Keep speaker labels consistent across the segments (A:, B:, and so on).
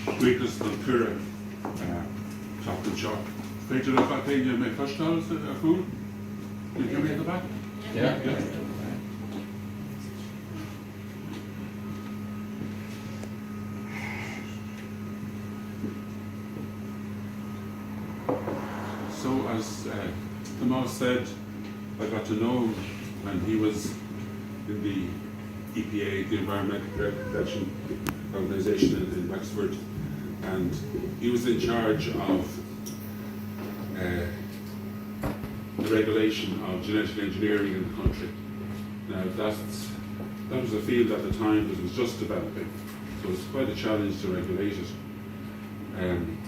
A: Buíochas don Cura chocolate shop. Féidir le bactéine mé costáil a fúl? Did you read the back?
B: Yeah.
A: So as Tomas said, I got to know when he was in the EPA, the Environmental Protection Organization in Wexford, and he was in charge of the regulation of genetic engineering in the country. Now that was a field at the time that was just developing, so it's quite a challenge to regulate it.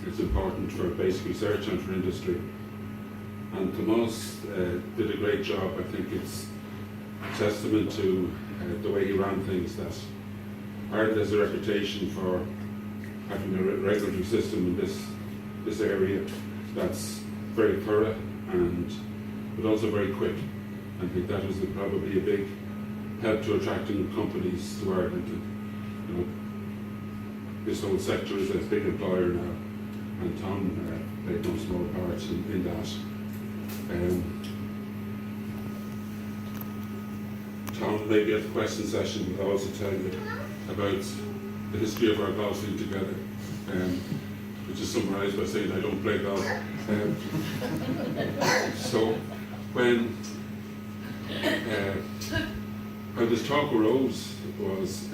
A: It's important for basic research and for industry. And Tomas did a great job. I think it's a testament to the way he ran things, that Ireland has a reputation for having a regulatory system in this area that's very thorough but also very quick. I think that was probably a big help to attracting companies to Ireland. You know, this whole sector is a big employer now, and Tom played no small part in that. Tom, maybe at the question session, will also tell you about the history of our golfing together, which is summarised by saying I don't play golf. So when this talk arose was,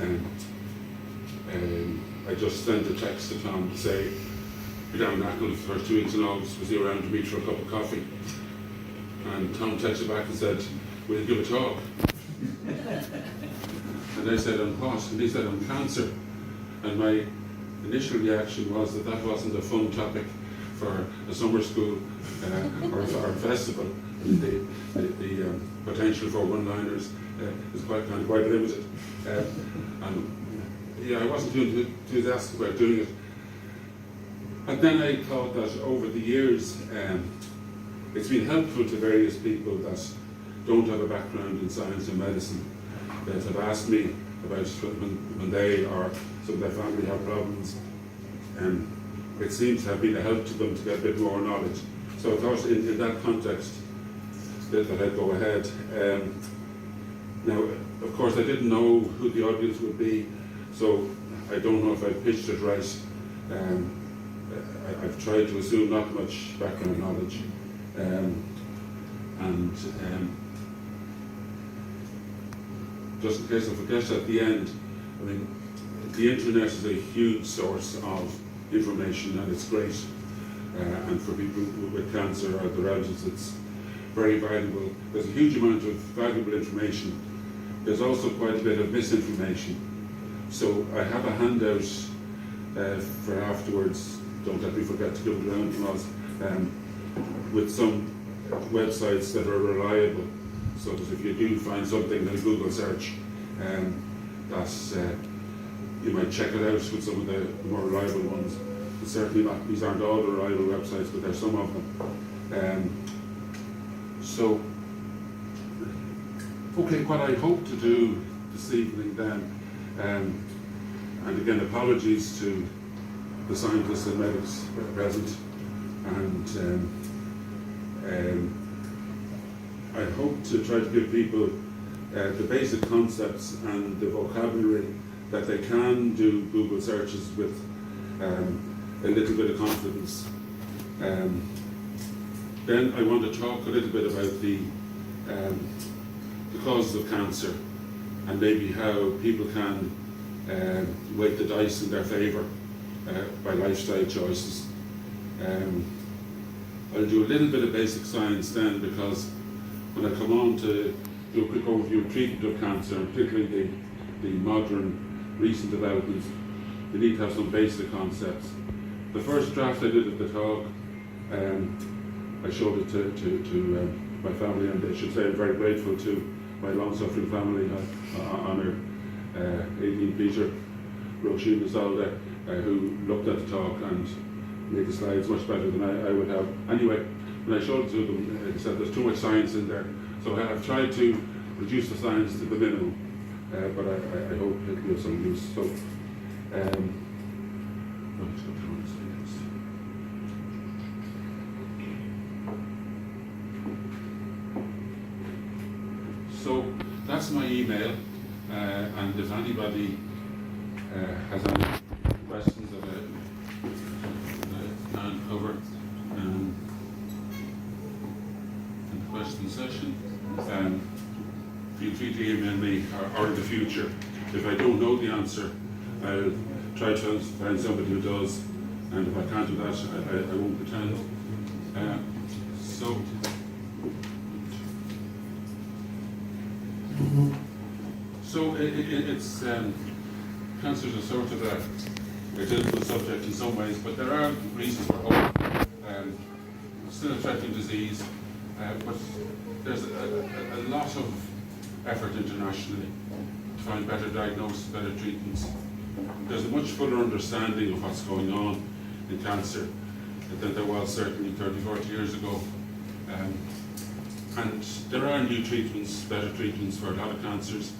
A: I just sent a text to Tom to say, you're down in Ackle the first 2 weeks in August, was he around to meet for a cup of coffee? And Tom texted back and said, will you give a talk? And I said, on what? And he said, on cancer. And my initial reaction was that wasn't a fun topic for a summer school or a festival. The potential for one-liners is quite limited. And yeah, I wasn't too enthusiastic about doing it. And then I thought that over the years, it's been helpful to various people that don't have a background in science and medicine, that have asked me about when they or some of their family have problems. It seems to have been a help to them to get a bit more knowledge. So I thought in that context that I'd go ahead. Now, of course, I didn't know who the audience would be, so I don't know if I pitched it right. I've tried to assume not much background knowledge. Just in case I forget at the end, I mean, the internet is a huge source of information, and it's great. And for people with cancer or their relatives, it's very valuable. There's a huge amount of valuable information. There's also quite a bit of misinformation. So I have a handout for afterwards. Don't let me forget to give it around to us, with some websites that are reliable, so that if you do find something in a Google search, you might check it out with some of the more reliable ones. And certainly not, these aren't all the reliable websites, but there's some of them. So, okay, what I hope to do this evening then, and again apologies to the scientists and medics present, and I hope to try to give people the basic concepts and the vocabulary that they can do Google searches with a little bit of confidence. Then I want to talk a little bit about the causes of cancer, and maybe how people can weight the dice in their favour by lifestyle choices. I'll do a little bit of basic science then, because when I come on to do a quick overview of treatment of cancer, and particularly the modern recent developments, you need to have some basic concepts. The first draft I did of the talk, I showed it to my family, and I should say I'm very grateful to my long-suffering family, Honor, Aileen, Peter, Roisin Clynes, who looked at the talk and made the slides much better than I would have. Anyway, when I showed it to them, they said there's too much science in there. So I've tried to reduce the science to the minimum, but I hope it'll be of some use. So So that's my email, and if anybody has any questions that I can cover in the question session, feel free to email me, or in the future. If I don't know the answer, I'll try to find somebody who does, and if I can't do that, I won't pretend. So it's cancer is a sort of a difficult subject in some ways, but there are reasons for hope. It's still a threatening disease, but there's a lot of effort internationally to find better diagnosis, better treatments. There's a much fuller understanding of what's going on in cancer than there was certainly 30, 40 years ago. And there are new treatments, better treatments for a lot of cancers.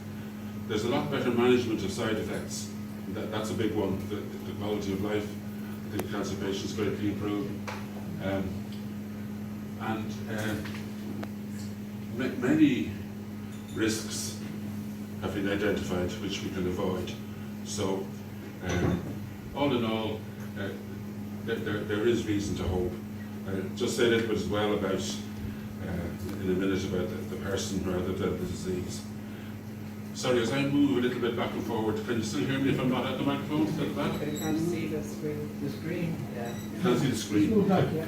A: There's a lot better management of side effects. That's a big one, the quality of life. I think cancer patients greatly improve. Many risks have been identified which we can avoid. So, all in all, there is reason to hope. Just say a little bit as well about, in a minute, about the person rather than the disease. Sorry, as I move a little bit back and forward, can you still hear me if I'm not at the microphone? Is that bad?
B: You can't see the screen. The screen, yeah.
A: Can't see the screen.
B: Yeah.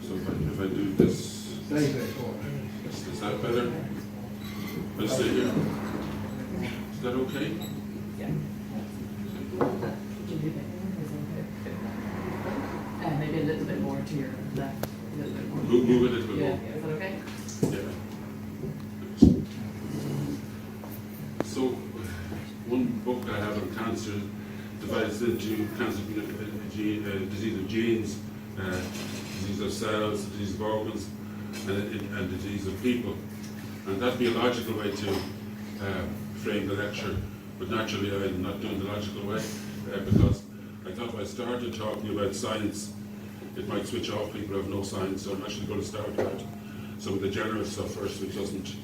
A: So if I do this,
B: Very good.
A: is that better? I'll stay here. Is that okay?
B: Yeah.
C: Maybe a little bit more to your left. A little bit more.
A: Move a little bit
C: Yeah,
A: more.
C: is that okay?
A: Yeah. So, one book I have on cancer divides into cancer, disease of genes, disease of cells, disease of organs, and disease of people. And that'd be a logical way to frame the lecture, but naturally I'm not doing the logical way, because I thought if I started talking about science, it might switch off people who have no science, so I'm actually going to start about some of the general stuff first, which doesn't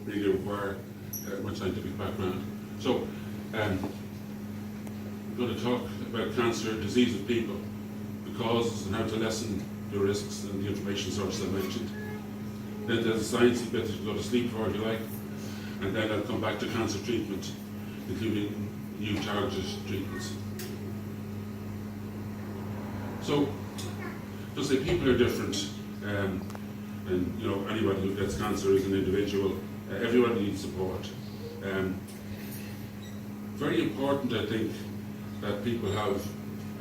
A: really require much scientific background. So, I'm going to talk about cancer, disease of people, the causes and how to lessen the risks and the information sources I mentioned. Then there's a science bit to go to sleep for if you like, and then I'll come back to cancer treatment, including new targeted treatments. So, just say people are different, and you know, anybody who gets cancer is an individual. Everyone needs support. Very important, I think, that people have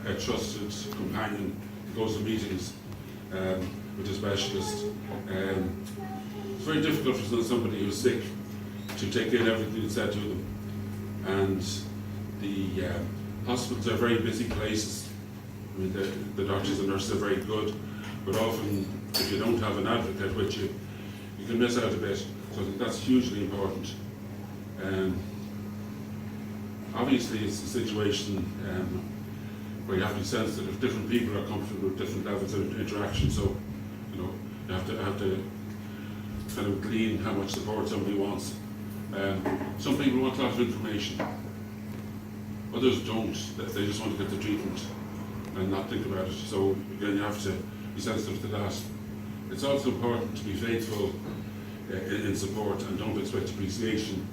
A: a trusted companion who goes to meetings with a specialist. It's very difficult for somebody who's sick to take in everything that's said to them. And the hospitals are very busy places. I mean, the doctors and nurses are very good, but often if you don't have an advocate with you, you can miss out a bit. So I think that's hugely important. Obviously, it's a situation where you have to be sensitive. Different people are comfortable with different levels of interaction. So, you know, you have to kind of glean how much support somebody wants. Some people want a lot of information. Others don't. They just want to get the treatment and not think about it. So again, you have to be sensitive to that. It's also important to be faithful in support and don't expect appreciation.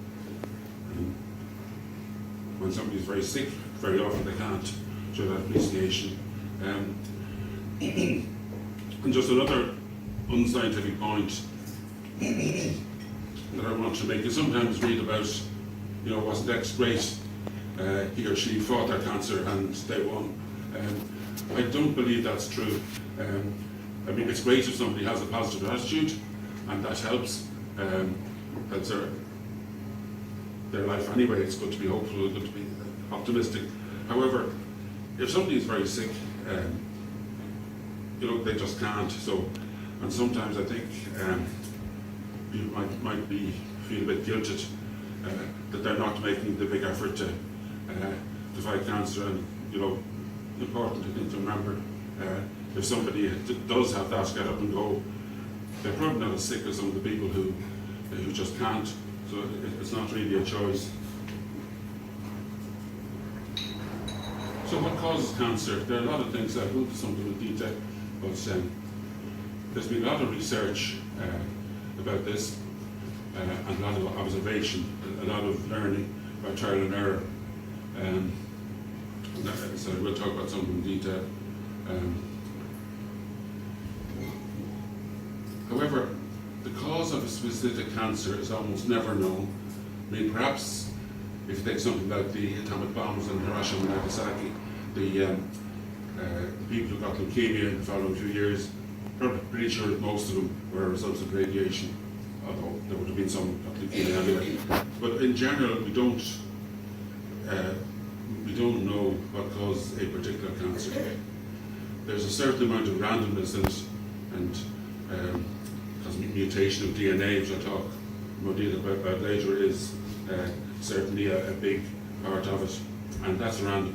A: When somebody is very sick, very often they can't show that appreciation. And just another unscientific point that I want to make, you sometimes read about, you know, wasn't X great, he or she fought their cancer and they won. I don't believe that's true. I mean, it's great if somebody has a positive attitude, and that helps. That's their life anyway. It's good to be hopeful, good to be optimistic. However, if somebody is very sick, you know, they just can't. So, and sometimes I think people might feel a bit guilted that they're not making the big effort to fight cancer, and you know, important thing to remember. If somebody does have that get up and go, they're probably not as sick as some of the people who just can't. So it's not really a choice. So what causes cancer? There are a lot of things. I'll go into some of them in detail, but there's been a lot of research about this, and a lot of observation, a lot of learning by trial and error. So we'll talk about some of them in detail. However, the cause of a specific cancer is almost never known. I mean, perhaps if you take something like the atomic bombs in Hiroshima and Nagasaki, the people who got leukemia in the following few years, probably pretty sure that most of them were results of radiation, although there would have been some got leukemia anyway. But in general, we don't know what causes a particular cancer. There's a certain amount of randomness in it, and because mutation of DNA, which I'll talk more detail about later, is certainly a big part of it, and that's random.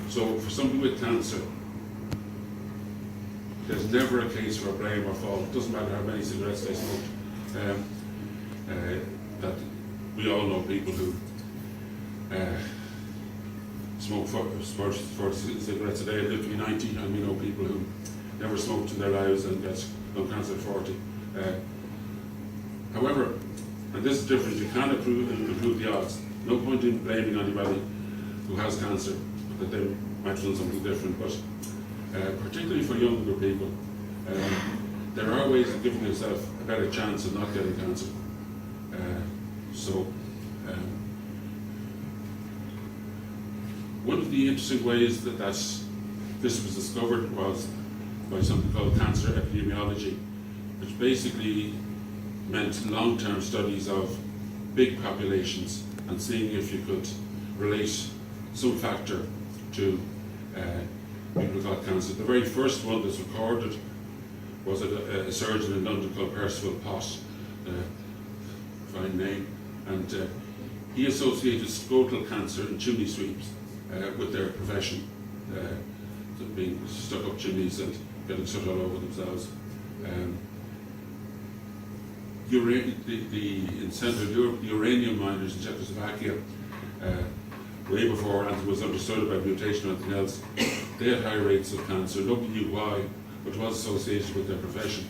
A: So for somebody with cancer, there's never a case for blame or fault. It doesn't matter how many cigarettes they smoked. That we all know people who smoke 40 cigarettes a day and live to be 90, and we know people who never smoked in their lives and get lung cancer at 40. However, and this is different, you can't improve the odds. No point in blaming anybody who has cancer, that they might have done something different, but particularly for younger people, there are ways of giving yourself a better chance of not getting cancer. One of the interesting ways that this was discovered was by something called cancer epidemiology, which basically meant long-term studies of big populations and seeing if you could relate some factor to people who got cancer. The very first one that's recorded was a surgeon in London called Percival Pott, fine name, and he associated scrotal cancer and chimney sweeps with their profession, so being stuck up chimneys and getting soot all over themselves. In Central Europe, the uranium miners in Czechoslovakia, way before it was understood about mutation or anything else, they had high rates of cancer. Nobody knew why, but it was associated with their profession.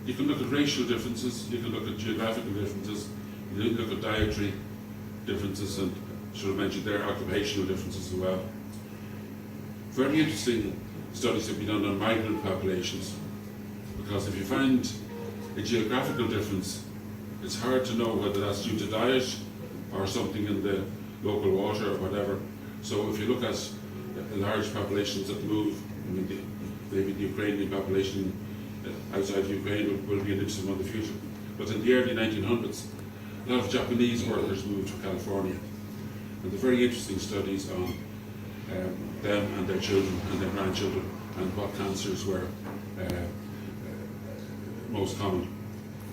A: You can look at racial differences, you can look at geographical differences, you can look at dietary differences, and I should have mentioned their occupational differences as well. Very interesting studies have been done on migrant populations, because if you find a geographical difference, it's hard to know whether that's due to diet or something in the local water or whatever. So if you look at large populations that move, I mean, maybe the Ukrainian population outside of Ukraine will be an interesting one in the future. But in the early 1900s, a lot of Japanese workers moved to California. And the very interesting studies on them and their children and their grandchildren and what cancers were most common.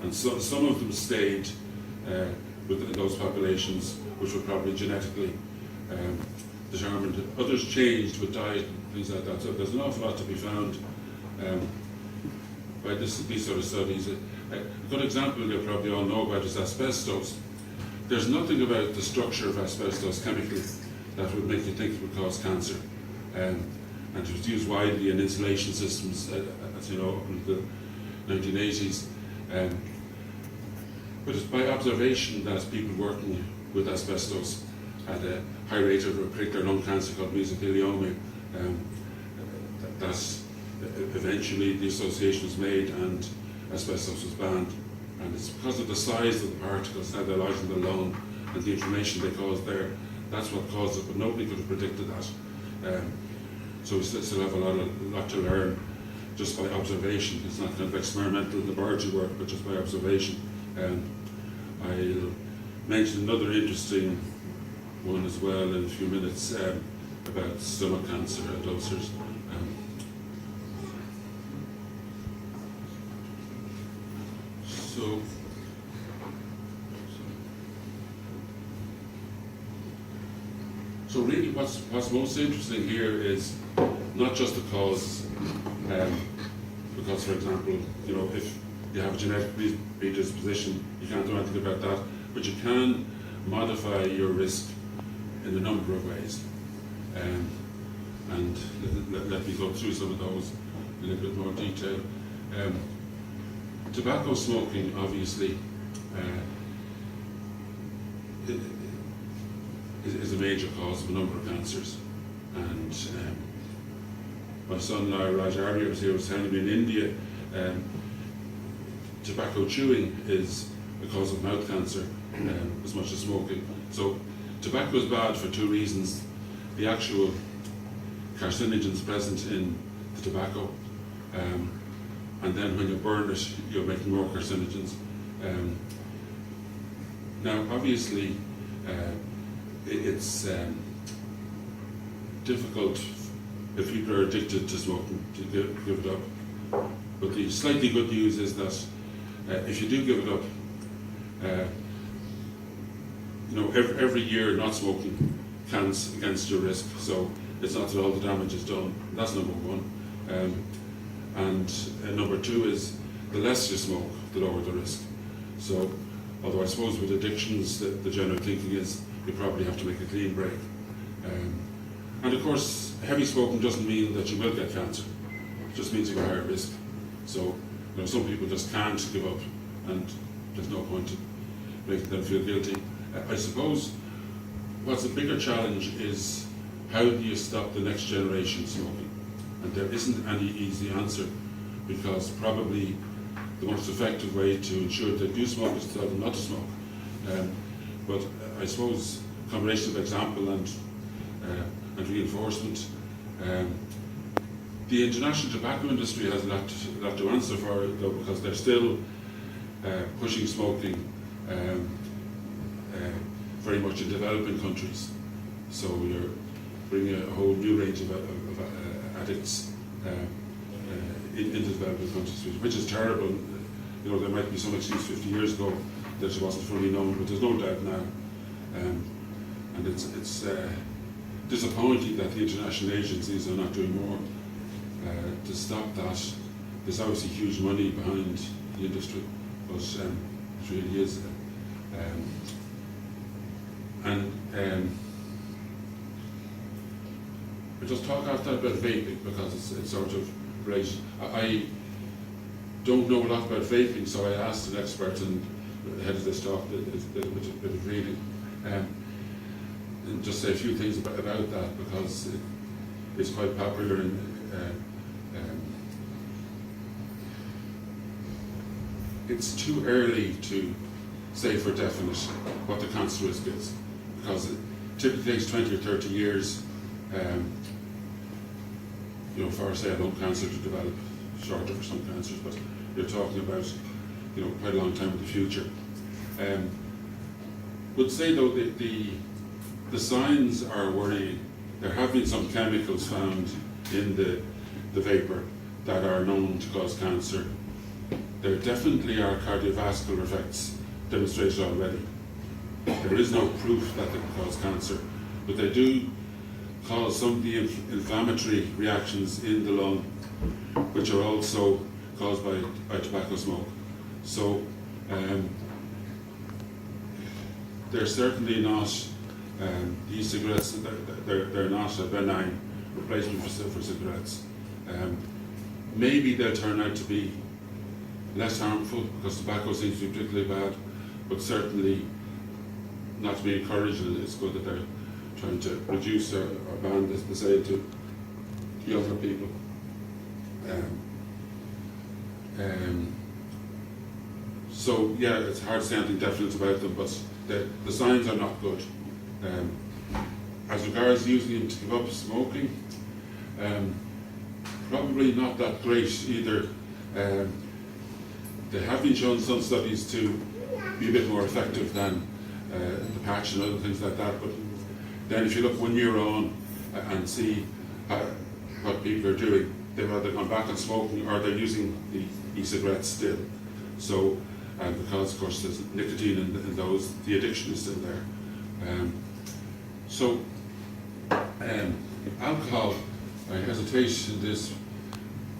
A: And so, some of them stayed with those populations, which were probably genetically determined. Others changed with diet and things like that. So there's an awful lot to be found by these sort of studies. A good example you'll probably all know about is asbestos. There's nothing about the structure of asbestos chemically that would make you think it would cause cancer. And it was used widely in insulation systems, as you know, in the 1980s. But it's by observation that people working with asbestos had a high rate of a particular lung cancer called mesothelioma. That eventually the association was made and asbestos was banned. And it's because of the size of the particles that they lodge in the lung and the inflammation they cause there. That's what caused it, but nobody could have predicted that. So we still have a lot to learn just by observation. It's not kind of experimental laboratory work, but just by observation. I'll mention another interesting one as well in a few minutes about stomach cancer and ulcers. So really what's most interesting here is not just the cause, because for example, you know, if you have a genetic predisposition, you can't do anything about that, but you can modify your risk in a number of ways. And let me go through some of those in a bit more detail. Tobacco smoking, obviously, is a major cause of a number of cancers. And my son-in-law, Raj earlier was telling me in India, tobacco chewing is a cause of mouth cancer as much as smoking. So tobacco is bad for two reasons: the actual carcinogens present in the tobacco, and then when you burn it, you're making more carcinogens. Now, obviously, it's difficult if people are addicted to smoking to give it up. But the slightly good news is that if you do give it up, you know, every year not smoking counts against your risk. So it's not that all the damage is done. That's number one. And number two is the less you smoke, the lower the risk. So, although I suppose with addictions, the general thinking is you probably have to make a clean break. And of course, heavy smoking doesn't mean that you will get cancer. It just means you have a higher risk. So, you know, some people just can't give up, and there's no point in making them feel guilty. I suppose what's a bigger challenge is how do you stop the next generation smoking? And there isn't any easy answer, because probably the most effective way to ensure they do smoke is to tell them not to smoke. But I suppose a combination of example and reinforcement. The international tobacco industry has a lot to answer for, though, because they're still pushing smoking very much in developing countries. So you're bringing a whole new range of addicts into developing countries, which is terrible. You know, there might be some excuse 50 years ago that it wasn't fully known, but there's no doubt now. And it's disappointing that the international agencies are not doing more to stop that. There's obviously huge money behind the industry, but it really is. I just talk after that about vaping because it's sort of related. I don't know a lot about vaping, so I asked an expert and ahead of this talk did a bit of reading. And just say a few things about that, because it's quite popular in it's too early to say for definite what the cancer risk is, because it typically takes 20 or 30 years you know, for say a lung cancer to develop, shorter for some cancers, but you're talking about, you know, quite a long time in the future. Would say though the signs are worrying. There have been some chemicals found in the vapor that are known to cause cancer. There definitely are cardiovascular effects demonstrated already. There is no proof that they can cause cancer, but they do cause some of the inflammatory reactions in the lung, which are also caused by tobacco smoke. So they're certainly not, e-cigarettes, they're not a benign replacement for cigarettes. Maybe they'll turn out to be less harmful, because tobacco seems to be particularly bad, but certainly not to be encouraged. It's good that they're trying to reduce or ban the sale to younger people. So yeah, it's hard to say anything definite about them, but the signs are not good. As regards using them to give up smoking, probably not that great either. They have been shown some studies to be a bit more effective than the patch and other things like that, but then if you look 1 year on and see what people are doing, they've either gone back on smoking or they're using the e-cigarettes still. So, because of course there's nicotine in those, the addiction is still there. So Alcohol, I hesitate in this,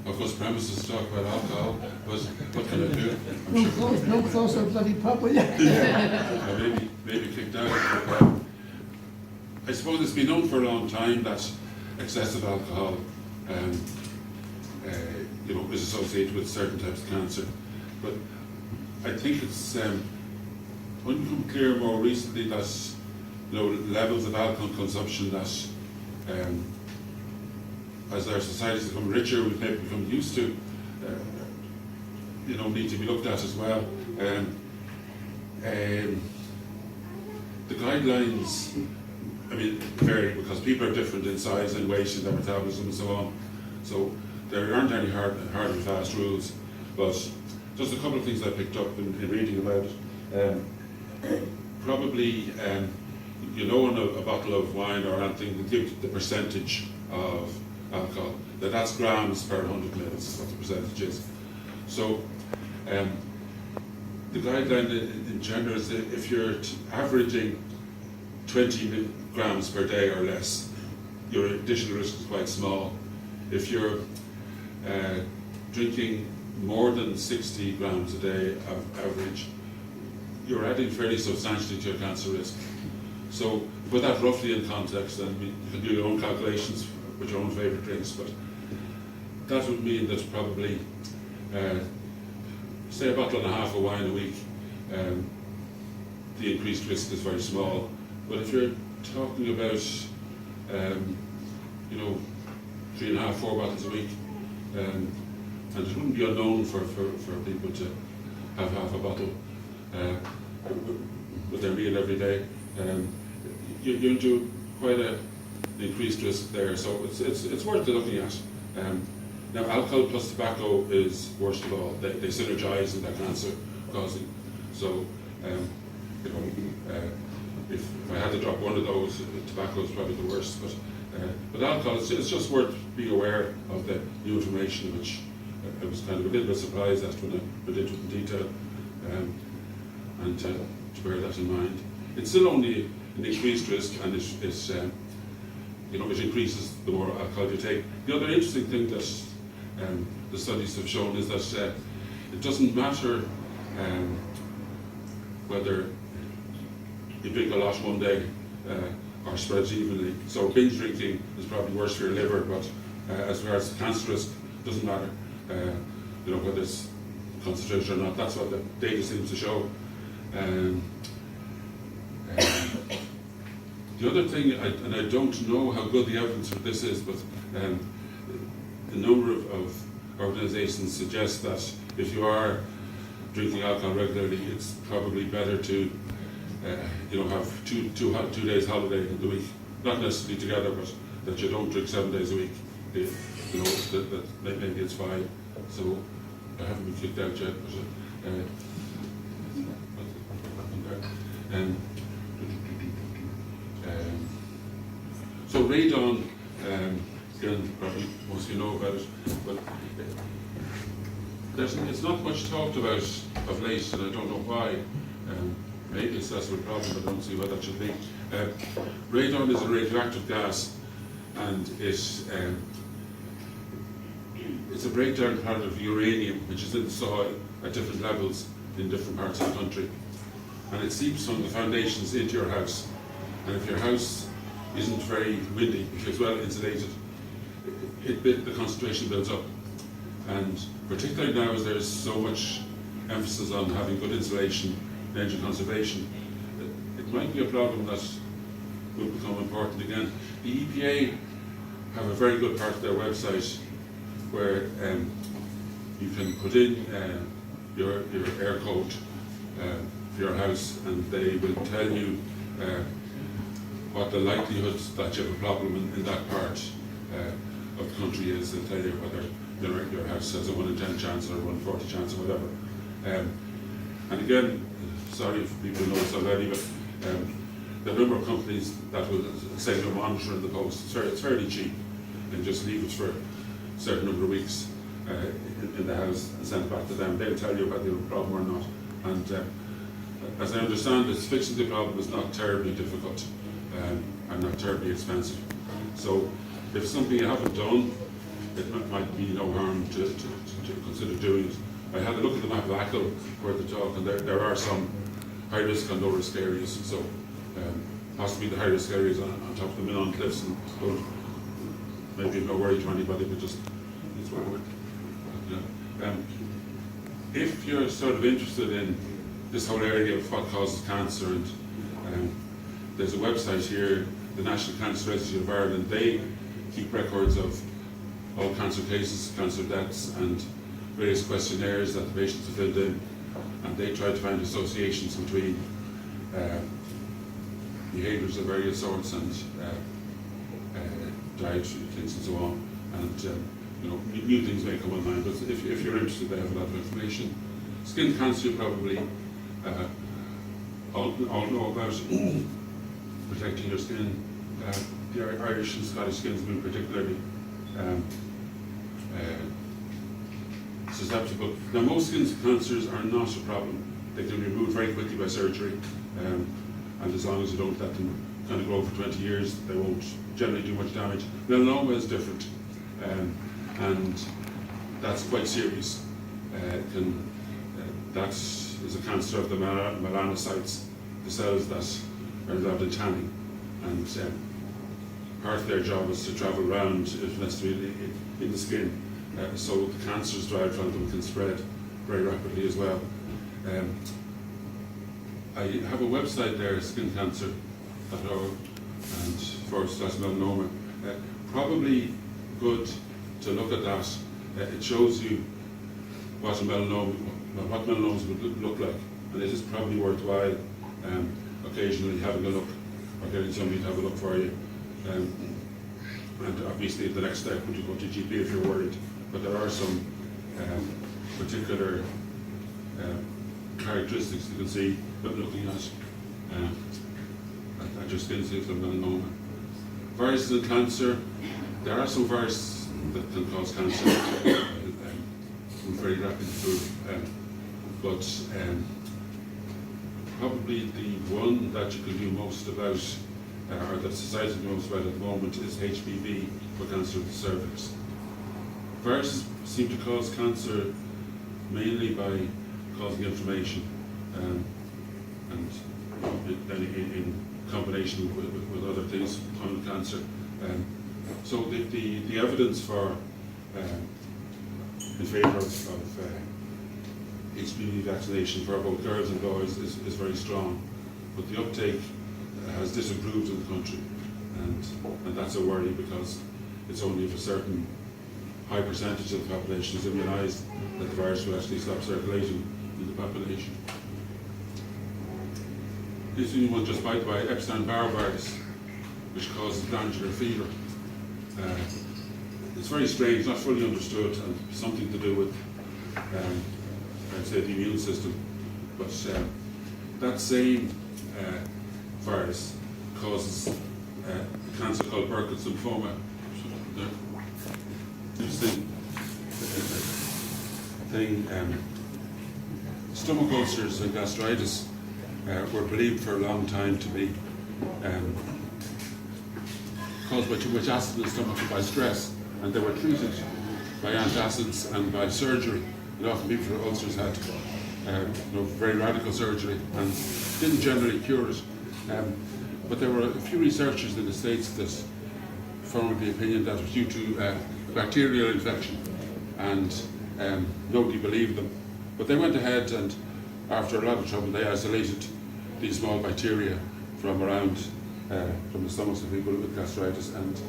A: of course, premises to talk about alcohol, but what can I do? I'm sure
D: No closer, bloody papa, yeah.
A: maybe kicked out. I suppose it's been known for a long time that excessive alcohol is associated with certain types of cancer. But I think it's become clear more recently that levels of alcohol consumption that as our societies become richer, we've maybe become used to, need to be looked at as well. The guidelines, vary because people are different in size and weight and their metabolism and so on. So there aren't any hard and fast rules, but just a couple of things I picked up in reading about it. Probably, in a bottle of wine or anything, they give the percentage of alcohol. That's grams per 100 mils, what the percentage is. So the guideline in general is that if you're averaging 20 grams per day or less, your additional risk is quite small. If you're drinking more than 60 grams a day of average, you're adding fairly substantially to your cancer risk. So put that roughly in context, and you can do your own calculations with your own favourite drinks, but that would mean that probably, say a bottle and a half of wine a week, the increased risk is very small. But if you're talking about, 3.5, 4 bottles a week, and it wouldn't be unknown for people to have half a bottle with their meal every day, you're into quite an increased risk there. So it's worth looking at. Now, alcohol plus tobacco is worst of all. They synergize in their cancer causing. So, if I had to drop one of those, tobacco is probably the worst. But alcohol, it's just worth being aware of the new information, which I was kind of a little bit surprised at when I went into it in detail, and to bear that in mind. It's still only an increased risk, and it increases the more alcohol you take. The other interesting thing that the studies have shown is that it doesn't matter whether you drink a lot one day or spreads evenly. So binge drinking is probably worse for your liver, but as far as cancer risk, doesn't matter. Whether it's concentrated or not. That's what the data seems to show. The other thing, and I don't know how good the evidence for this is, but a number of organisations suggest that if you are drinking alcohol regularly, it's probably better to have two days holiday in the week, not necessarily together, but that you don't drink 7 days a week. That maybe it's 5. So I haven't been kicked out yet, so radon, again, probably most of you know about it, but it's not much talked about of late, and I don't know why. Maybe it's less of a problem, but I don't see why that should be. Radon is a radioactive gas, and it's a breakdown part of uranium, which is in the soil at different levels in different parts of the country. And it seeps from the foundations into your house. And if your house isn't very windy, if it's well insulated, the concentration builds up. And particularly now, as there's so much emphasis on having good insulation, energy conservation, it might be a problem that will become important again. The EPA have a very good part of their website where you can put in your air code for your house, and they will tell you what the likelihood that you have a problem in that part of the country is. They'll tell you whether your house has a 1 in 10 chance or a 1 in 40 chance or whatever. And again, sorry if people know this already, but the number of companies that will send you a monitor in the post, it's fairly cheap, and just leave it for a certain number of weeks in the house and send it back to them. They'll tell you whether you have a problem or not. And as I understand it, fixing the problem is not terribly difficult and not terribly expensive. So if something you haven't done, it might be no harm to consider doing it. I had a look at the map of ACL for the talk, and there are some high risk and low risk areas. So possibly the high risk areas on top of the Milan cliffs, and so maybe no worry to anybody, but just it's what we're. If you're sort of interested in this whole area of what causes cancer, and there's a website here, the National Cancer Registry of Ireland. They keep records of all cancer cases, cancer deaths, and various questionnaires that the patients have filled in, and they try to find associations between behaviours of various sorts and dietary things and so on. And you know, new things may come online, but if you're interested, they have a lot of information. Skin cancer, you probably all know about protecting your skin. The Irish and Scottish skins have been particularly susceptible. Now, most skin cancers are not a problem. They can be removed very quickly by surgery, and as long as you don't let them kind of grow for 20 years, they won't generally do much damage. Melanoma is different, and that's quite serious. That is a cancer of the melanocytes, the cells that are involved in tanning, and part of their job is to travel around, if necessary, in the skin. So the cancers derived from them can spread very rapidly as well. I have a website there, skincancer.org, and /melanoma. Probably good to look at that. It shows you what melanomas would look like, and it is probably worthwhile occasionally having a look, or getting somebody to have a look for you. And obviously the next step would you go to GP if you're worried, but there are some particular characteristics you can see looking at your skin, see if they're melanoma. Viruses and cancer, there are some viruses that can cause cancer. I'm very rapid through, but probably the one that you can do most about, or that society can do most about at the moment, is HPV for cancer of the cervix. Viruses seem to cause cancer mainly by causing inflammation, and in combination with other things, common cancer. So the evidence for in favour of HPV vaccination for both girls and boys is very strong, but the uptake has disimproved in the country, and that's a worry, because it's only if a certain high percentage of the population is immunised that the virus will actually stop circulating in the population. This one just by Epstein-Barr virus, which causes glandular fever. It's very strange, not fully understood, and something to do with, I'd say, the immune system. But that same virus causes a cancer called Burkitt's lymphoma. Interesting thing. Stomach ulcers and gastritis were believed for a long time to be caused by too much acid in the stomach and by stress, and they were treated by antacids and by surgery. And often people with ulcers had very radical surgery and didn't generally cure it. But there were a few researchers in the States that formed the opinion that it was due to bacterial infection, and nobody believed them. But they went ahead, and after a lot of trouble, they isolated these small bacteria from around from the stomachs of people with gastritis, and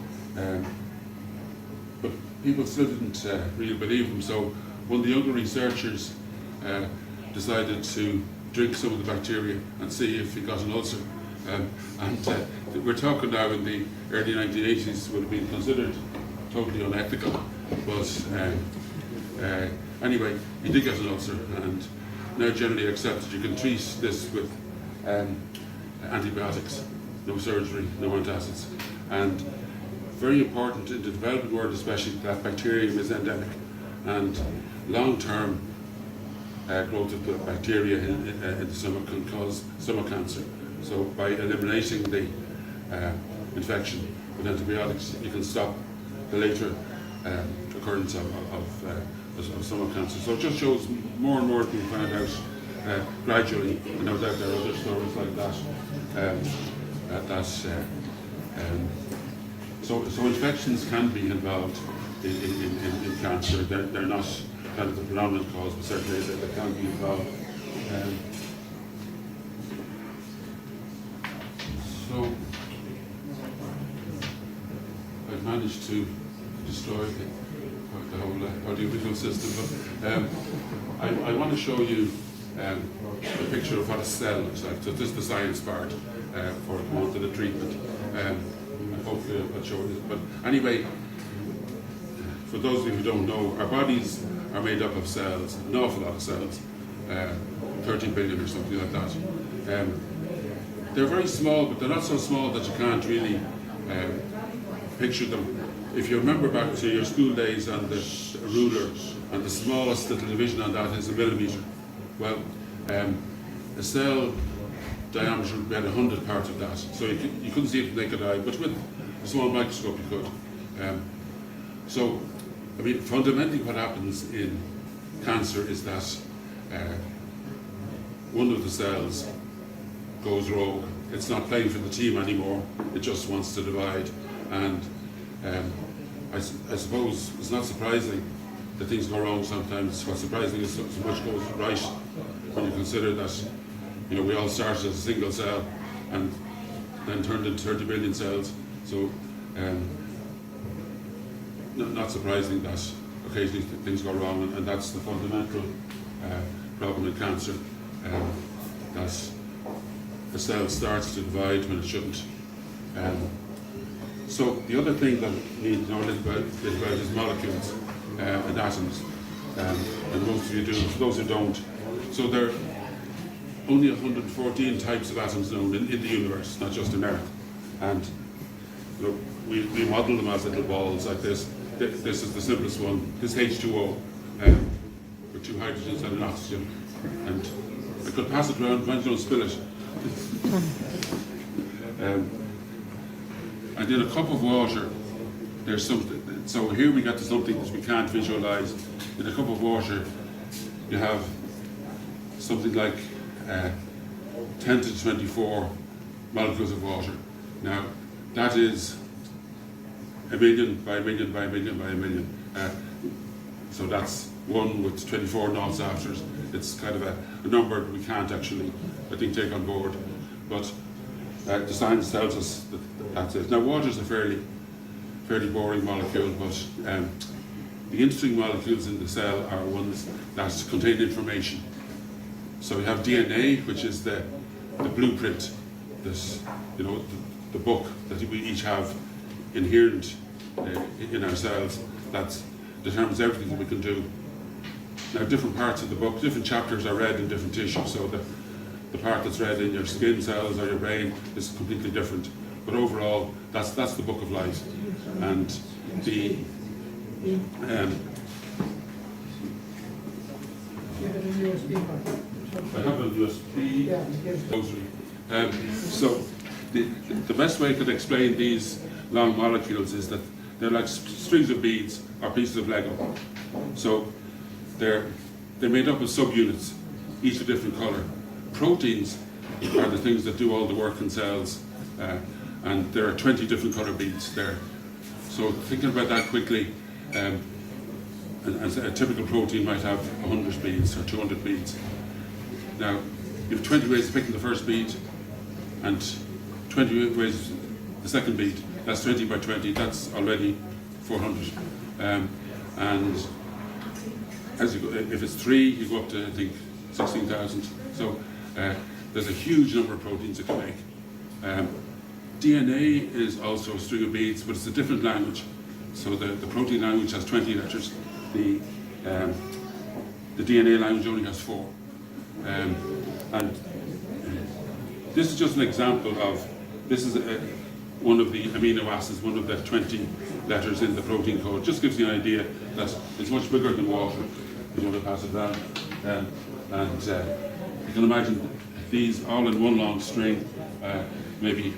A: but people still didn't really believe them. So one of the younger researchers decided to drink some of the bacteria and see if he got an ulcer. And we're talking now in the early 1980s, would have been considered totally unethical, but anyway, he did get an ulcer, and now generally accepted you can treat this with antibiotics, no surgery, no antacids. And very important in the developing world especially, that bacterium is endemic, and long-term growth of the bacteria in the stomach can cause stomach cancer. So by eliminating the infection, with antibiotics, you can stop the later occurrence of stomach cancer. So it just shows more and more being found out gradually. And no doubt there are other stories like that. So infections can be involved in cancer. They're not kind of the predominant cause, but certainly they can be involved. So I've managed to destroy the whole audiovisual system, but I want to show you a picture of what a cell looks like. So this is the science part for going to the treatment. And hopefully I'll show you. But anyway, for those of you who don't know, our bodies are made up of cells, an awful lot of cells, 30 billion or something like that. They're very small, but they're not so small that you can't really picture them. If you remember back to your school days and the ruler, and the smallest little division on that is a millimetre. Well, a cell diameter would be about 100 parts of that. So you couldn't see it with the naked eye, but with a small microscope you could. So, I mean, fundamentally what happens in cancer is that one of the cells goes rogue. It's not playing for the team anymore, it just wants to divide. And I suppose it's not surprising that things go wrong sometimes. What's surprising is so much goes right when you consider that, you know, we all started as a single cell and then turned into 30 billion cells. So not surprising that occasionally things go wrong, and that's the fundamental problem in cancer, that the cell starts to divide when it shouldn't. So the other thing that we need to know a little bit about is molecules and atoms, and most of you do, for those who don't. So there are only 114 types of atoms known in the universe, not just in Earth. And you know, we model them as little balls like this. This is the simplest one. This H2O, with 2 hydrogens and an oxygen. And I could pass it around, mind you don't spill it. And in a cup of water, there's something. So here we get to something that we can't visualize. In a cup of water, you have something like 10 to 24 molecules of water. Now, that is a million by a million by a million by a million. So that's 1 with 24 noughts after it. It's kind of a number we can't actually, I think, take on board. But the science tells us that that's it. Now, water is a fairly boring molecule, but the interesting molecules in the cell are ones that contain information. So we have DNA, which is the blueprint, this, you know, the book that we each have inherent in ourselves that determines everything that we can do. Now, different parts of the book, different chapters are read in different tissues, so the part that's read in your skin cells or your brain is completely different. But overall, that's the book of life. And the I have a USB rosary. So the best way I could explain these long molecules is that they're like strings of beads or pieces of Lego. So they're made up of subunits, each a different colour. Proteins are the things that do all the work in cells, and there are 20 different colour beads there. So thinking about that quickly, and a typical protein might have 100 beads or 200 beads. Now, you have 20 ways of picking the first bead, and 20 ways the second bead. That's 20 by 20, that's already 400. And as you go, if it's 3, you go up to, I think, 16,000. So there's a huge number of proteins it can make. DNA is also a string of beads, but it's a different language. So the protein language has 20 letters. The DNA language only has 4. And this is just an example of, this is one of the amino acids, one of the 20 letters in the protein code. Just gives you an idea that it's much bigger than water. If you want to pass it down. You can imagine these all in one long string, maybe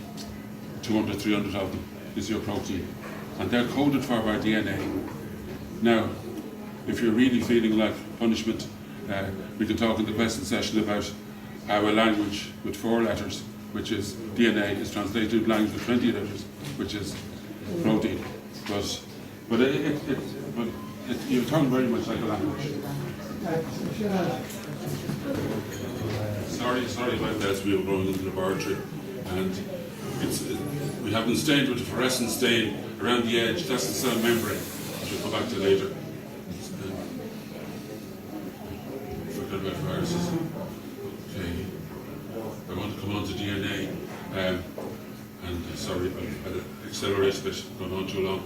A: 200, 300 of them is your protein, and they're coded for by DNA. Now, if you're really feeling like punishment, we can talk in the question session about how a language with 4 letters, which is DNA, is translated to language with 20 letters, which is protein. But you're talking very much like a language. Sorry about that. We were going into the laboratory, and we have been stained with a fluorescent stain around the edge. That's the cell membrane, which we'll come back to later. Forget about viruses. Okay, I want to come on to DNA, and sorry, I'll accelerate a bit, going on too long.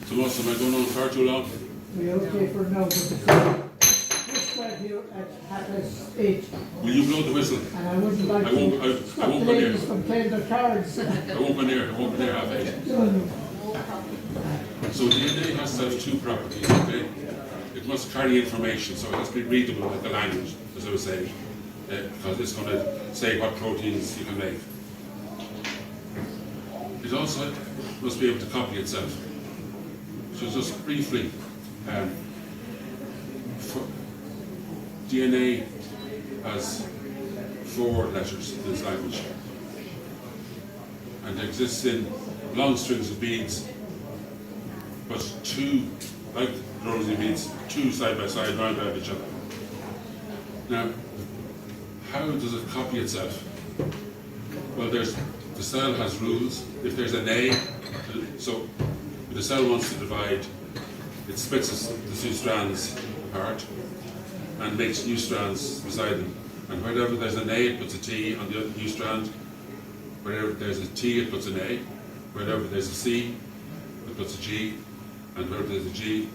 A: Tomas, am I going on far too long?
D: We okay for now, but this right here at this age.
A: Will you blow the whistle?
D: And I wouldn't like to stop the ladies from playing their cards.
A: I won't go near half 8. So DNA has to have 2 properties, okay? It must carry information, so it has to be readable like a language, as I was saying, because it's going to say what proteins you can make. It also must be able to copy itself. So just briefly, DNA has 4 letters in this language, and exists in long strings of beads, but 2, like rosy beads, 2 side by side round about each other. Now, how does it copy itself? Well, the cell has rules. If there's an A, so if the cell wants to divide, it splits the 2 strands apart and makes new strands beside them. And wherever there's an A, it puts a T on the new strand. Wherever there's a T, it puts an A. Wherever there's a C, it puts a G. And wherever there's a C,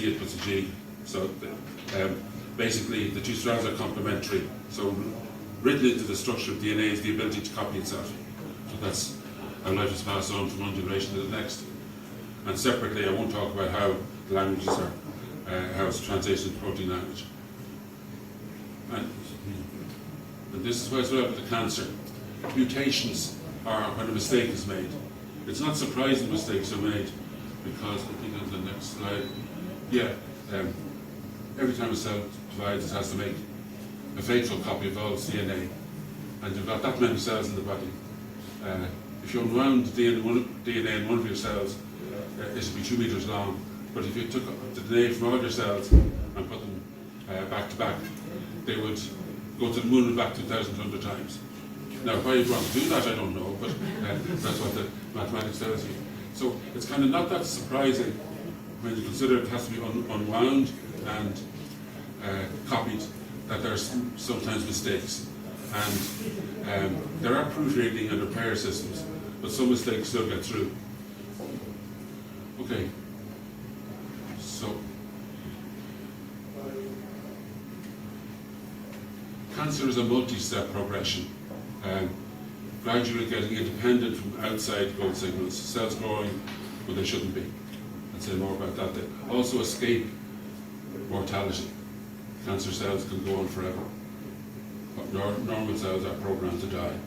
A: it puts a G. So basically, the 2 strands are complementary. So written into the structure of DNA is the ability to copy itself. So that's how life is passed on from one generation to the next. And separately, I won't talk about how the languages are, how it's translated into protein language. And this is why it's relevant to cancer. Mutations are when a mistake is made. It's not surprising mistakes are made, because I think on the next slide, every time a cell divides, it has to make a faithful copy of all its DNA, and you've got that many cells in the body. If you unwound DNA in one of your cells, it should be 2 meters long. But if you took the DNA from all your cells and put them back to back, they would go to the moon and back 2,100 times. Now, why you'd want to do that, I don't know, but that's what the mathematics tells you. So it's kind of not that surprising when you consider it has to be unwound and copied, that there's sometimes mistakes. And there are proofreading and repair systems, but some mistakes still get through. Okay, so cancer is a multi-step progression, gradually getting independent from outside growth signals, cells growing when they shouldn't be. I'll say more about that. They also escape mortality. Cancer cells can go on forever, but normal cells are programmed to die.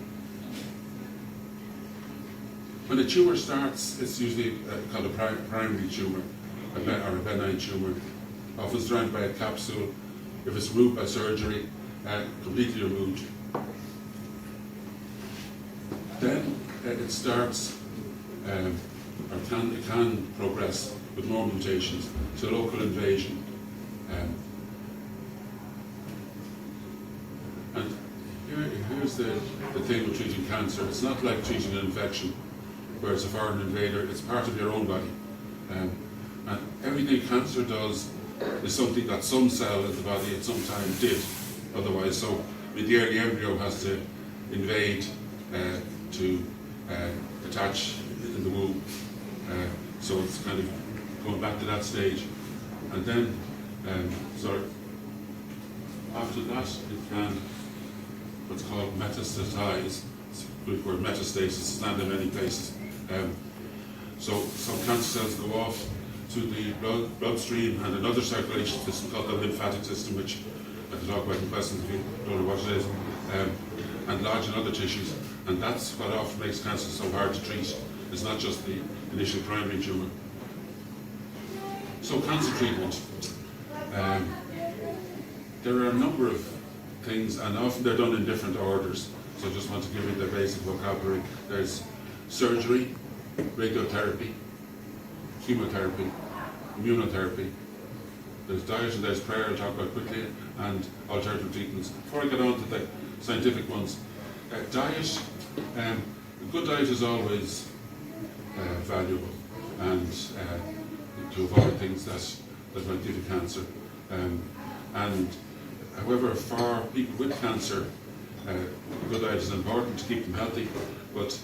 A: When a tumour starts, it's usually called a primary tumour, or a benign tumour, often surrounded by a capsule. If it's removed by surgery, completely removed. Then it starts, it can progress with more mutations to local invasion. And here's the thing with treating cancer. It's not like treating an infection, where it's a foreign invader. It's part of your own body. And everything cancer does is something that some cell in the body at some time did otherwise. So the early embryo has to invade to attach in the womb. So it's kind of going back to that stage. And then, after that, it can what's called metastasize. It's a Greek word, metastasis, stand in many places. So some cancer cells go off to the bloodstream and another circulation system called the lymphatic system, which I can talk about in questions if you don't know what it is, and lodge in other tissues. And that's what often makes cancer so hard to treat, It's not just the initial primary tumour. So cancer treatment. There are a number of things, and often they're done in different orders. So I just want to give you the basic vocabulary. There's surgery, radiotherapy, chemotherapy, immunotherapy. There's diet and there's prayer, I'll talk about quickly, and alternative treatments. Before I get on to the scientific ones, diet, a good diet is always valuable, and to avoid things that might give you cancer. And however, for people with cancer, good diet is important to keep them healthy, but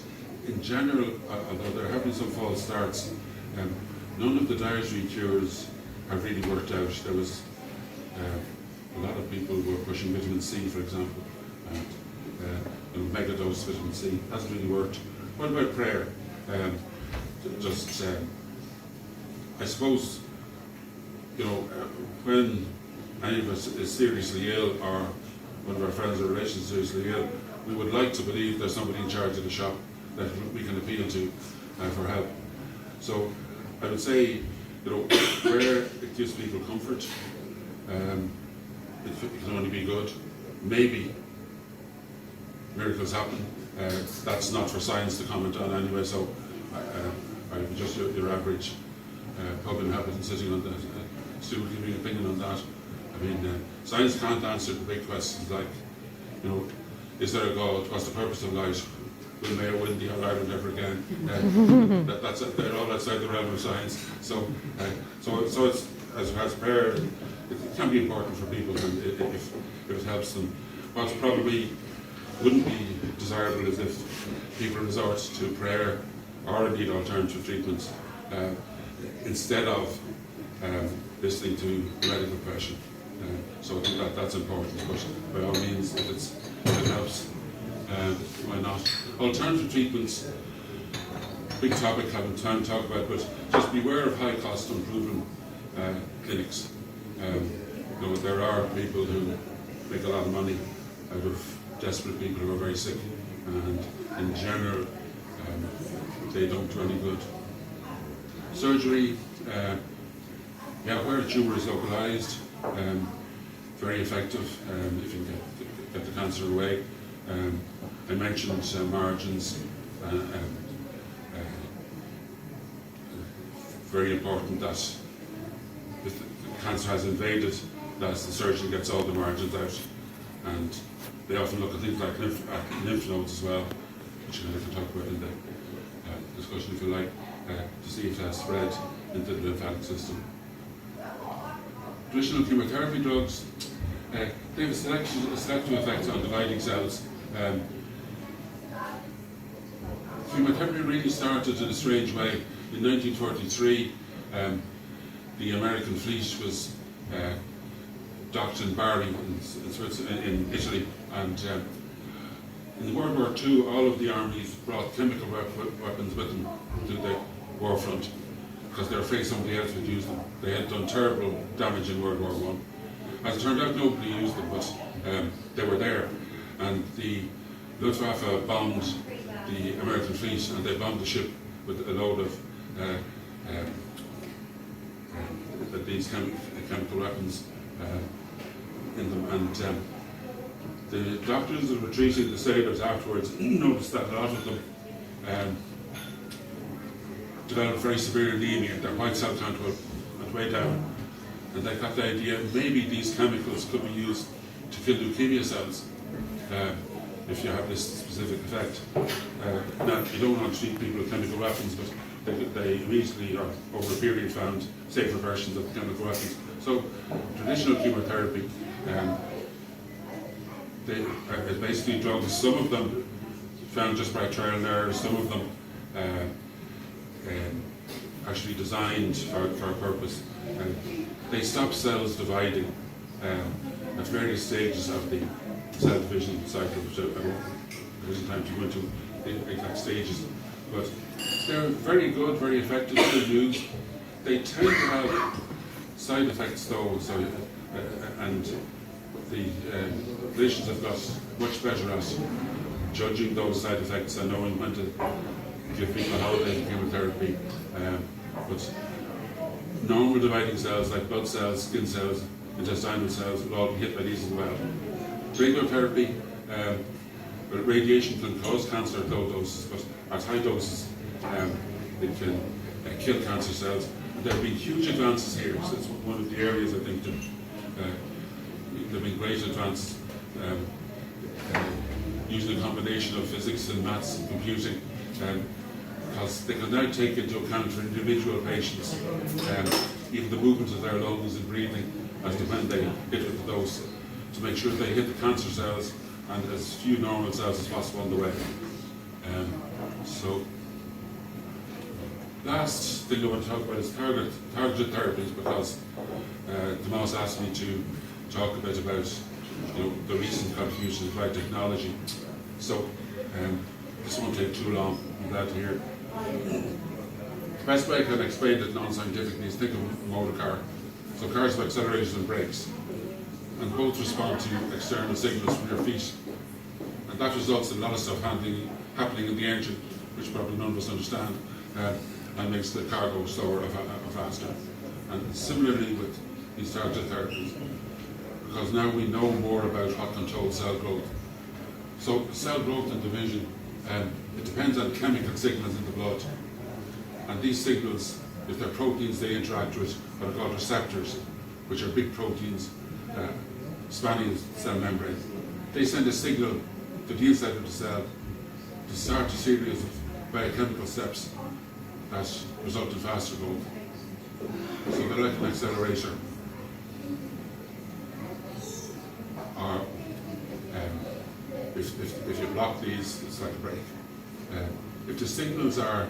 A: in general, although there have been some false starts, none of the dietary cures have really worked out. There was a lot of people who were pushing vitamin C, for example, and mega dose vitamin C hasn't really worked. What about prayer? I suppose, when any of us is seriously ill, or one of our friends or relations is seriously ill, we would like to believe there's somebody in charge of the shop that we can appeal to for help. So I would say, prayer, it gives people comfort. It can only be good. Maybe miracles happen. That's not for science to comment on anyway, so I'd be just your average pub inhabitant sitting on that, still giving an opinion on that. I mean, science can't answer the big questions like, is there a God? What's the purpose of life? Will Mayo win the All-Ireland ever again? They're all outside the realm of science. So it's, as prayer, it can be important for people if it helps them. What probably wouldn't be desirable is if people resort to prayer or indeed alternative treatments instead of listening to medical pressure. So I think that's important, but by all means, if it helps, why not? Alternative treatments, big topic, haven't time to talk about, but just beware of high cost unproven clinics. There are people who make a lot of money out of desperate people who are very sick, and in general, they don't do any good. Surgery, where a tumour is localised, very effective if you can get the cancer away. I mentioned margins, very important that if the cancer has invaded, that the surgeon gets all the margins out, and they often look at things like lymph nodes as well, which I can talk about in the discussion if you like, to see if it has spread into the lymphatic system. Traditional chemotherapy drugs, they have a selective effect on dividing cells. Chemotherapy really started in a strange way. In 1943, the American fleet was docked in Bari in Italy, and in World War II, all of the armies brought chemical weapons with them to the war front because they were afraid somebody else would use them. They had done terrible damage in World War I. As it turned out, nobody used them, but they were there. And the Luftwaffe bombed the American fleet, and they bombed the ship with a load of these chemical weapons in them. And the doctors who were treating the sailors afterwards noticed that a lot of them developed very severe anemia. Their white cell count went way down, and they got the idea maybe these chemicals could be used to kill leukemia cells if you have this specific effect. Now, you don't want to treat people with chemical weapons, but they immediately, or over a period, found safer versions of chemical weapons. So traditional chemotherapy is basically drugs. Some of them found just by trial and error, some of them actually designed for a purpose. They stop cells dividing at various stages of the cell division cycle, which there isn't time to go into the exact stages, but they're very good, very effective to use. They tend to have side effects though, and the clinicians have got much better at judging those side effects and knowing when to give people holidays in chemotherapy. But normal dividing cells like blood cells, skin cells, intestinal cells will all be hit by these as well. Radiotherapy, radiation can cause cancer at low doses, but at high doses it can kill cancer cells. And there have been huge advances here, so it's one of the areas I think that there have been great advances using a combination of physics and maths and computing, because they can now take into account for individual patients even the movement of their lungs and breathing as to when they hit with the dose, to make sure they hit the cancer cells and as few normal cells as possible on the way. So, last thing I want to talk about is targeted therapies, because Tomas asked me to talk a bit about the recent contributions of biotechnology. So, this won't take too long. I'm glad to hear. The best way I can explain it non-scientifically is think of a motor car. So cars have accelerators and brakes, and both respond to external signals from your feet. And that results in a lot of stuff happening in the engine, which probably none of us understand, and makes the car go slower or faster. And similarly with these targeted therapies, because now we know more about what controls cell growth. So cell growth and division, it depends on chemical signals in the blood. And these signals, if they're proteins, they interact with what are called receptors, which are big proteins spanning the cell membrane. They send a signal to the inside of the cell to start a series of biochemical steps that result in faster growth. So they're like an accelerator. Or if you block these, it's like a brake. If the signals are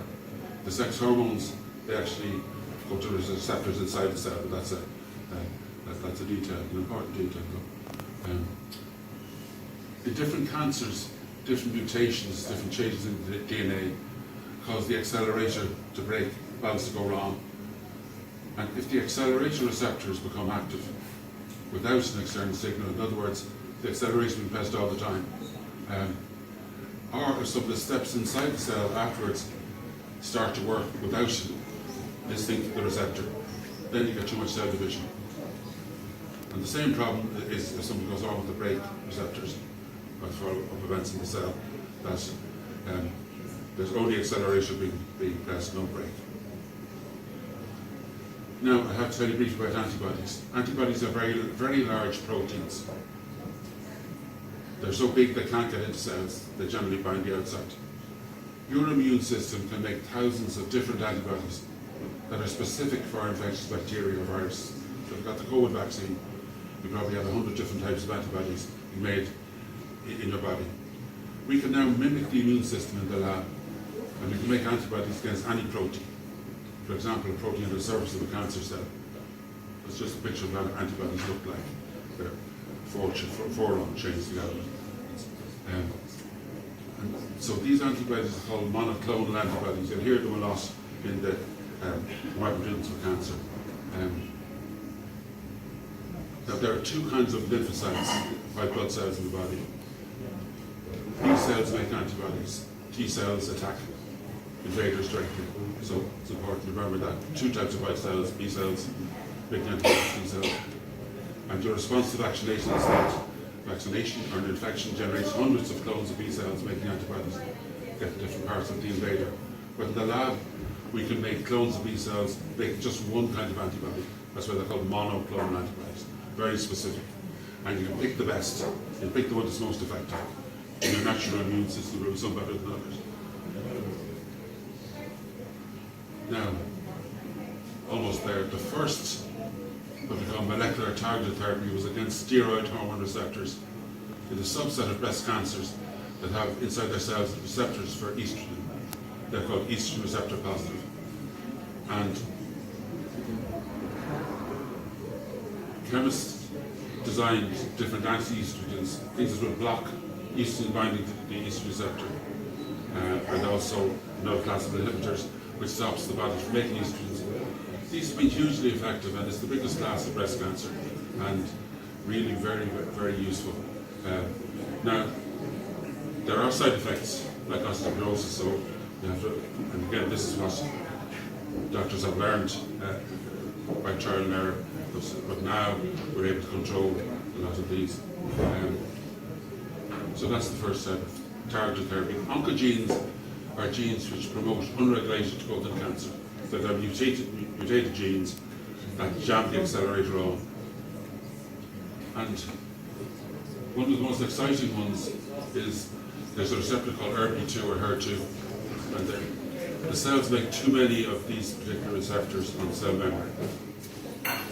A: the sex hormones, they actually go to the receptors inside the cell, but that's a detail, an important detail. In different cancers, different mutations, different changes in the DNA cause the accelerator to break, valves to go wrong. And if the accelerator receptors become active without an external signal, in other words, the acceleration will be pressed all the time, or if some of the steps inside the cell afterwards start to work without listening to the receptor, then you get too much cell division. And the same problem is if something goes wrong with the brake receptors, or prevents in the cell, that there's only acceleration being pressed, no brake. Now, I have to tell you briefly about antibodies. Antibodies are very, very large proteins. They're so big they can't get into cells, they generally bind the outside. Your immune system can make thousands of different antibodies that are specific for infectious bacteria or viruses. So if you've got the COVID vaccine, you probably have 100 different types of antibodies made in your body. We can now mimic the immune system in the lab, and we can make antibodies against any protein. For example, a protein on the surface of a cancer cell. It's just a picture of what antibodies look like. They're four long chains together. And so these antibodies are called monoclonal antibodies. You'll hear them a lot in the microgenomics of cancer. Now there are two kinds of lymphocytes, white blood cells in the body. B cells make antibodies. T cells attack invaders directly. So it's important to remember that. Two types of white cells, B cells, making antibodies, T cells. And your response to vaccination is that vaccination or an infection generates hundreds of clones of B cells making antibodies against different parts of the invader. But in the lab, we can make clones of B cells make just one kind of antibody. That's why they're called monoclonal antibodies. Very specific. And you can pick the best. You pick the one that's most effective. And your natural immune system will be some better than others. Now, almost there. The first what we call molecular targeted therapy was against steroid hormone receptors in a subset of breast cancers that have inside their cells receptors for estrogen. They're called estrogen receptor positive. And chemists designed different anti-estrogens, things that would block estrogen binding to the estrogen receptor, and also another class of inhibitors which stops the body from making estrogens. These have been hugely effective, and it's the biggest class of breast cancer, and really very, very useful. Now, there are side effects like osteoporosis, so You have to, and again, this is what doctors have learned by trial and error, but now we're able to control a lot of these. So that's the first set of targeted therapy. Oncogenes are genes which promote unregulated growth in cancer. So they're mutated genes that jam the accelerator on. And one of the most exciting ones is there's a receptor called ERB2 or HER2, and the cells make too many of these particular receptors on the cell membrane.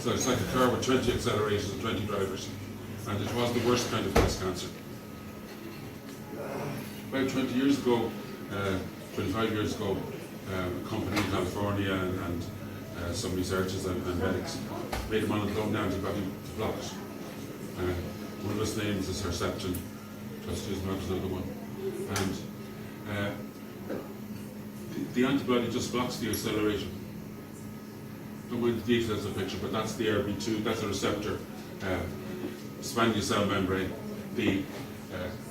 A: So it's like a car with 20 accelerators and 20 drivers, and it was the worst kind of breast cancer. About 20 years ago, 25 years ago, a company in California and some researchers and medics made a monoclonal antibody to block it. One of its names is Herceptin, trastuzumab is another one. And the antibody just blocks the acceleration. Don't mind the details of the picture, but that's the ERB2, that's a receptor spanning the cell membrane.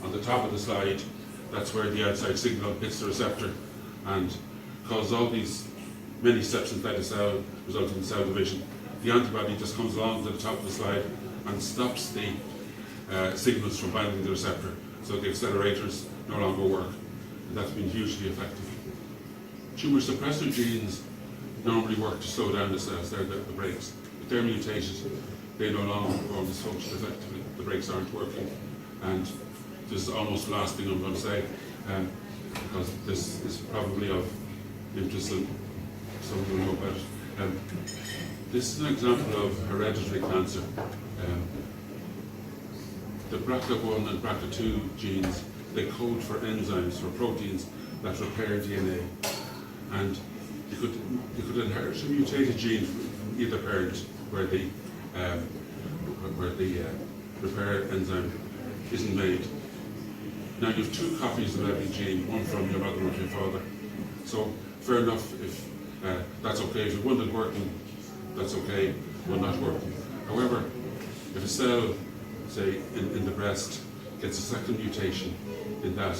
A: On the top of the slide, that's where the outside signal hits the receptor and causes all these many steps inside the cell, resulting in cell division. The antibody just comes along to the top of the slide and stops the signals from binding the receptor, so the accelerators no longer work. And that's been hugely effective. Tumor suppressor genes normally work to slow down the cells, they're the brakes. If they're mutated, they no longer perform this function effectively. The brakes aren't working. And this is almost the last thing I'm going to say, because this is probably of interest and some will know about it. This is an example of hereditary cancer. The BRCA1 and BRCA2 genes, they code for enzymes, for proteins that repair DNA. And you could inherit a mutated gene from either parent where the repair enzyme isn't made. Now you have two copies of every gene, one from your mother and your father. So fair enough if that's okay. If one is working, that's okay, one not working. However, if a cell, say in the breast, gets a second mutation in that,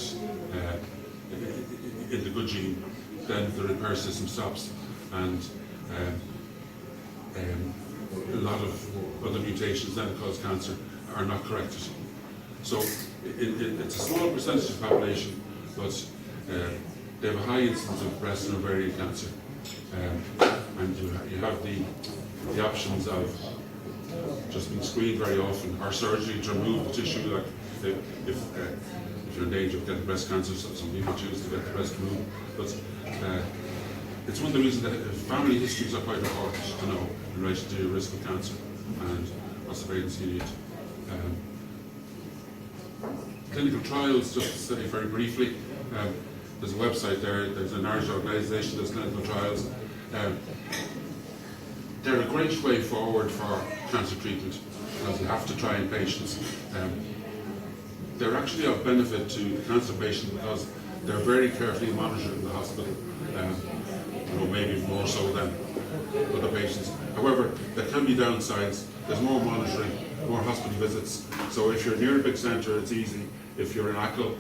A: in the good gene, then the repair system stops, and a lot of other mutations that cause cancer are not corrected. So it's a small percentage of the population, but they have a high incidence of breast and ovarian cancer. And you have the options of just being screened very often, or surgery to remove the tissue, like if you're in danger of getting breast cancer, so some people choose to get the breast removed. But it's one of the reasons that family histories are quite important to know in relation to your risk of cancer and what surveillance you need. Clinical trials, just to say very briefly, there's a website there, there's an Irish organisation that does clinical trials. They're a great way forward for cancer treatment because you have to try in patients. They're actually of benefit to the cancer patient because they're very carefully monitored in the hospital, maybe more so than other patients. However, there can be downsides. There's more monitoring, more hospital visits. So if you're near a big centre, it's easy. If you're in Achill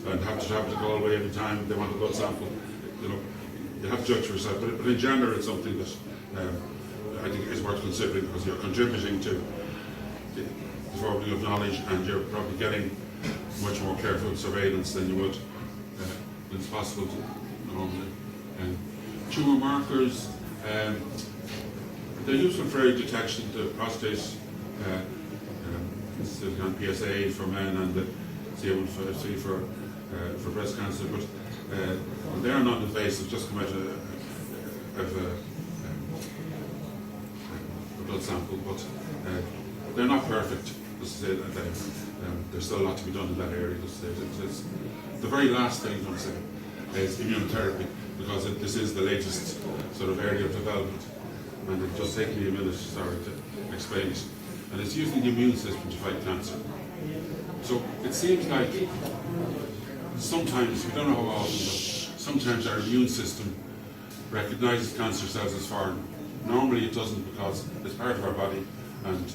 A: and have to travel to Galway every time they want a blood sample, you have to judge for yourself. But in general, it's something that I think is worth considering because you're contributing to the forwarding of knowledge, and you're probably getting much more careful surveillance than you would when it's possible to normally. Tumour markers, they're useful for early detection. The prostate, silicon PSA for men, and the CA153 for breast cancer, but they are non-invasive, just come out of a blood sample, but they're not perfect. There's still a lot to be done in that area. The very last thing I'm going to say is immunotherapy, because this is the latest sort of area of development, and it just takes me a minute, to explain it. And it's using the immune system to fight cancer. So it seems like sometimes, we don't know how often, but sometimes our immune system recognizes cancer cells as foreign. Normally it doesn't, because it's part of our body and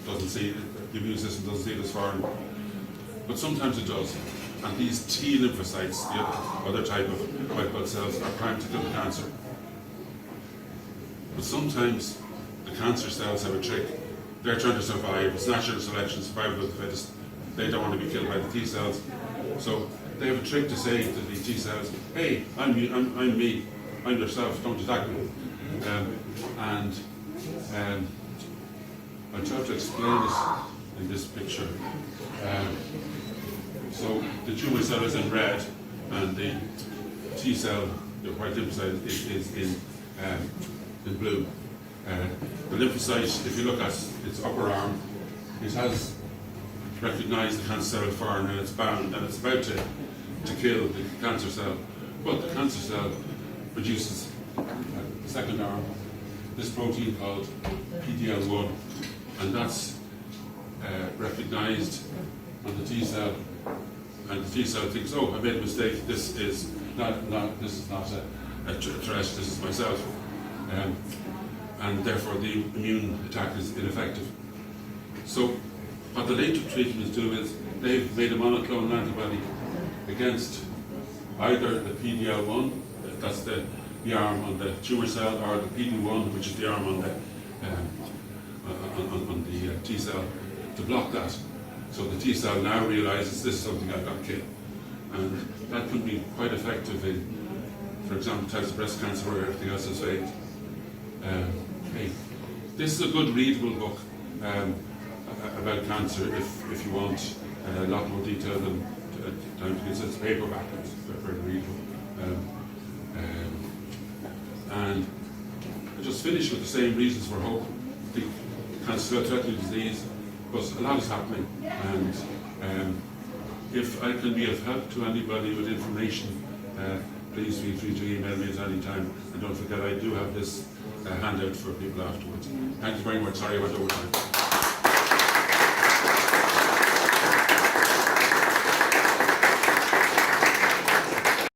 A: doesn't see it, the immune system doesn't see it as foreign. But sometimes it does. And these T lymphocytes, the other type of white blood cells, are primed to kill the cancer. But sometimes the cancer cells have a trick. They're trying to survive. It's natural selection, survival of the fittest. They don't want to be killed by the T cells. So they have a trick to say to the T cells, hey, I'm me, I'm yourself, don't attack me. I'll try to explain this in this picture. So the tumor cell is in red, and the T cell, the white lymphocyte, is in blue. The lymphocyte, if you look at its upper arm, it has recognized the cancer cell foreign, and it's bound, and it's about to kill the cancer cell. But the cancer cell produces a second arm, this protein called PD-L1, and that's recognized on the T cell, and the T cell thinks, oh, I made a mistake. This is not a threat. This is myself, and therefore the immune attack is ineffective. So what the later treatments do is they've made a monoclonal antibody against either the PD-L1, that's the arm on the tumor cell, or the PD-1, which is the arm on the T cell, to block that. So the T cell now realizes this is something I've got to kill. And that can be quite effective in, for example, types of breast cancer where everything else has failed. Hey, this is a good readable book about cancer if you want a lot more detail than time to get. It's paperback, it's very readable. And I just finish with the same reasons for hope. The cancer threatening disease, but a lot is happening, and if I can be of help to anybody with information, please feel free to email me at any time, and don't forget I do have this handout for people afterwards. Thank you very much. Sorry I went over time.